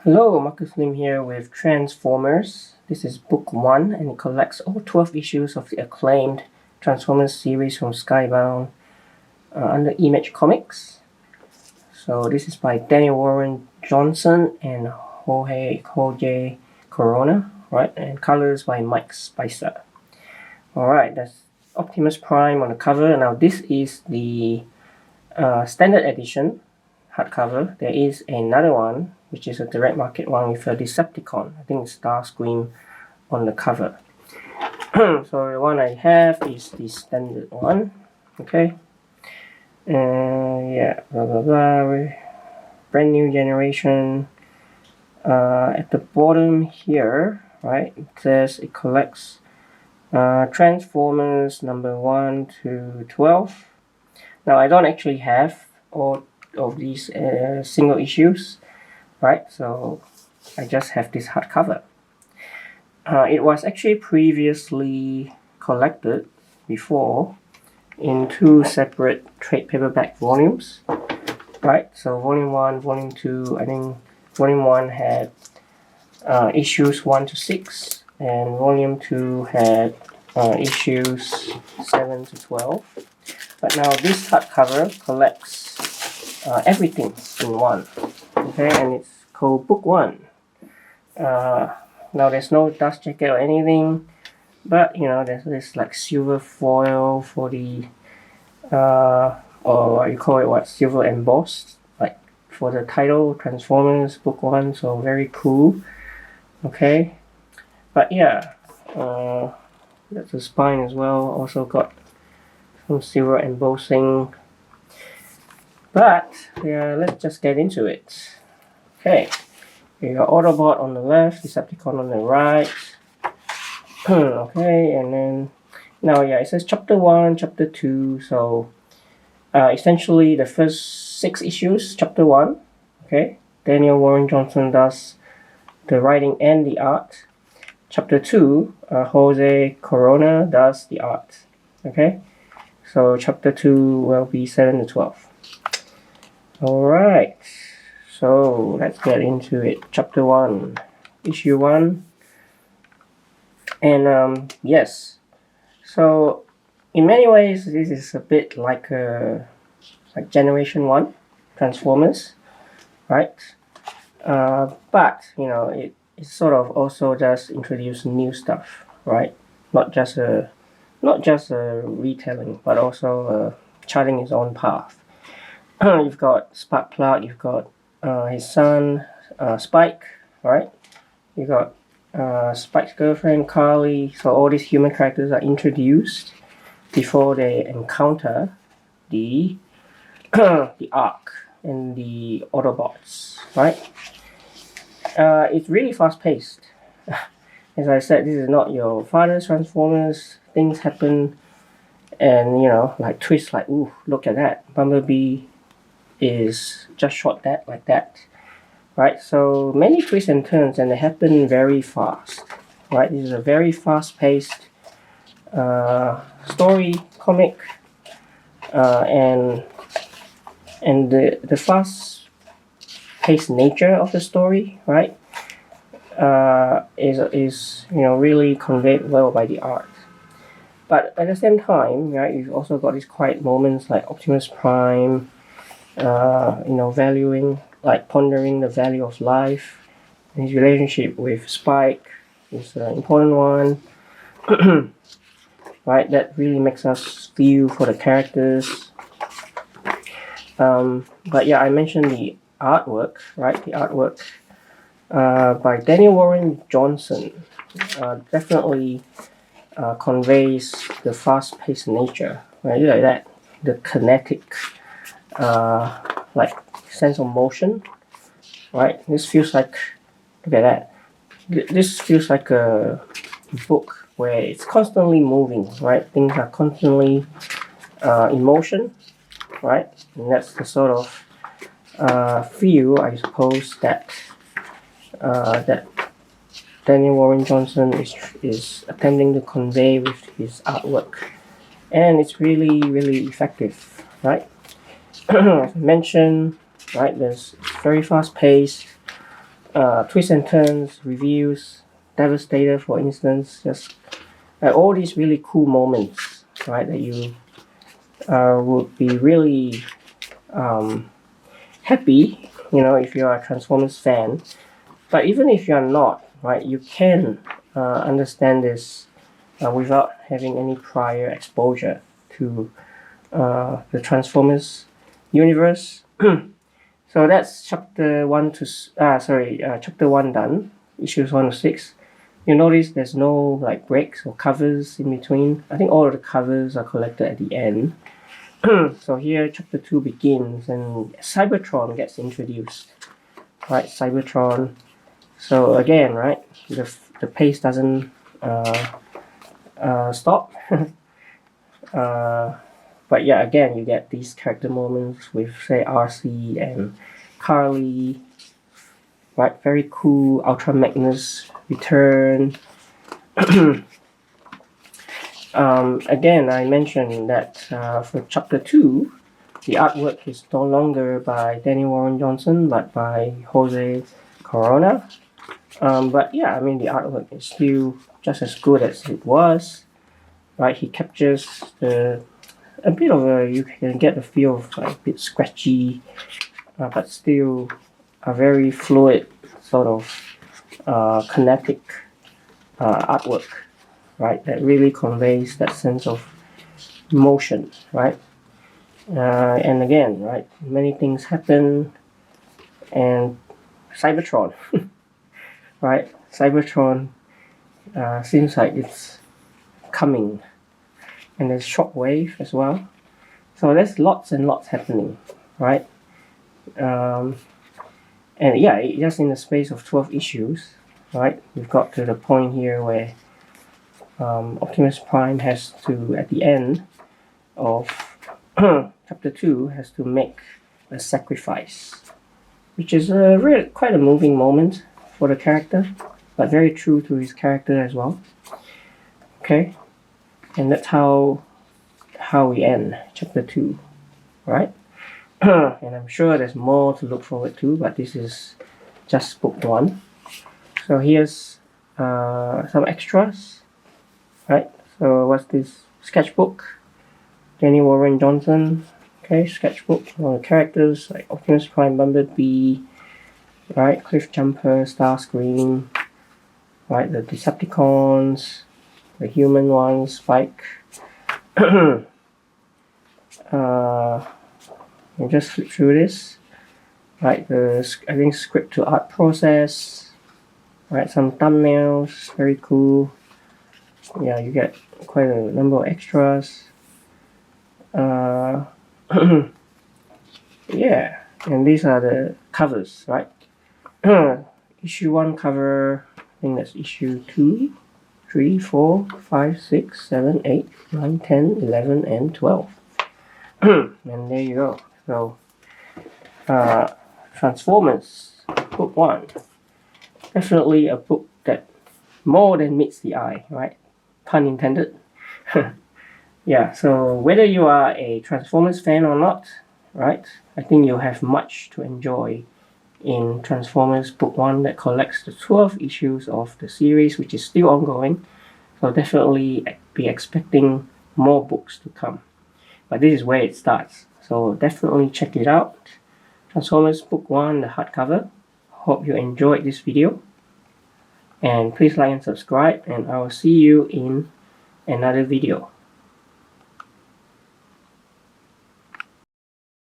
Hello, Marcus Lim here with Transformers. This is book 1 and it collects all 12 issues of the acclaimed Transformers series from Skybound under Image Comics. So this is by Daniel Warren Johnson and Jorge Corona, right? And colors by Mike Spicer. Alright, that's Optimus Prime on the cover. Now this is the standard edition hardcover. There is another one, which is a direct market one with a Decepticon. I think it's Starscream on the cover. So the one I have is the standard one. Okay. Yeah, blah blah blah. Brand new generation. At the bottom here, right, it says it collects Transformers number 1 to 12. Now I don't actually have all of these single issues, right? So I just have this hardcover. It was actually previously collected before in 2 separate trade paperback volumes, right? So volume 1, volume 2, I think volume 1 had issues 1 to 6 and volume 2 had issues 7 to 12. But now this hardcover collects everything in one, okay, and it's called Book 1. Now there's no dust jacket or anything, but you know there's this like silver foil for the or what you call it, what, silver embossed, like for the title Transformers Book 1. So very cool. Okay, but yeah, that's the spine as well. Also got some silver embossing. But yeah, let's just get into it. Okay, you got Autobot on the left, Decepticon on the right. Okay, and then now yeah, it says chapter 1, chapter 2. So essentially the first 6 issues, chapter 1. Okay, Daniel Warren Johnson does the writing and the art. Chapter 2, Jose Corona does the art. Okay, so chapter 2 will be 7 to 12. Alright, so let's get into it. Chapter 1, issue 1. And yes, so in many ways this is a bit like Generation 1 Transformers, right? But you know, it sort of also just introduce new stuff, right? Not just a retelling, but also charting his own path. You've got Sparkplug, you've got his son Spike, right? You got Spike's girlfriend Carly. So all these human characters are introduced before they encounter the the Ark and the Autobots, right? It's really fast-paced. As I said, this is not your father's Transformers. Things happen, and you know, like twists, like ooh, look at that, Bumblebee is just shot that like that, right? So many twists and turns, and they happen very fast, right? This is a very fast-paced story comic, and the fast-paced nature of the story, right, is you know, really conveyed well by the art. But at the same time, right, you've also got these quiet moments like Optimus Prime, you know, pondering the value of life. His relationship with Spike is an important one, right? That really makes us feel for the characters. But yeah, I mentioned the artwork, right? The artwork by Daniel Warren Johnson definitely conveys the fast-paced nature, right? Like that, the kinetic, like sense of motion, right? This feels like, look at that. This feels like a book where it's constantly moving, right? Things are constantly in motion, right? And that's the sort of feel, I suppose, that that Daniel Warren Johnson is attempting to convey with his artwork, and it's really, really effective, right? As I mentioned, right, there's very fast paced, twists and turns, reviews, Devastator, for instance, just all these really cool moments, right, that you would be really happy, if you're a Transformers fan. But even if you're not, right, you can understand this without having any prior exposure to the Transformers universe. So that's chapter 1 to chapter 1 done, issues 1 to 6. You notice there's no like breaks or covers in between. I think all of the covers are collected at the end. So here chapter 2 begins and Cybertron gets introduced. Right, Cybertron. So again, right, the pace doesn't stop. But yeah, again, you get these character moments with, say, RC and Carly. Right, very cool. Ultra Magnus return. Again, I mentioned that for chapter 2, the artwork is no longer by Danny Warren Johnson, but by Jose Corona. But yeah, I mean, the artwork is still just as good as it was. Right, he captures a bit of you can get the feel of like a bit scratchy, but still a very fluid sort of kinetic artwork, right, that really conveys that sense of motion, right? And again, right, many things happen, and Cybertron, right? Cybertron seems like it's coming, and there's Shockwave as well. So there's lots and lots happening, right? And yeah, just in the space of 12 issues, right, we've got to the point here where Optimus Prime has to, at the end of chapter 2, has to make a sacrifice, which is quite a moving moment for the character, but very true to his character as well. Okay, and that's how we end chapter 2, right? And I'm sure there's more to look forward to, but this is just book 1. So here's some extras, right? So what's this? Sketchbook, Danny Warren Johnson. Okay, sketchbook. All the characters like Optimus Prime, Bumblebee, right? Cliff Jumper, Starscream, right? The Decepticons, the human ones, Spike. I'll just flip through this. Right, I think script to art process. Right, some thumbnails, very cool. Yeah, you get quite a number of extras. Yeah, and these are the covers, right? Issue 1 cover, I think that's issue 2, 3, 4, 5, 6, 7, 8, 9, 10, 11, and 12. And there you go. So, Transformers, book 1. Definitely a book that more than meets the eye, right? Pun intended. Yeah, so whether you are a Transformers fan or not, right, I think you'll have much to enjoy in Transformers book 1 that collects the 12 issues of the series, which is still ongoing. So definitely be expecting more books to come. But this is where it starts. So definitely check it out. Transformers book 1, the hardcover. Hope you enjoyed this video. And please like and subscribe, and I will see you in another video.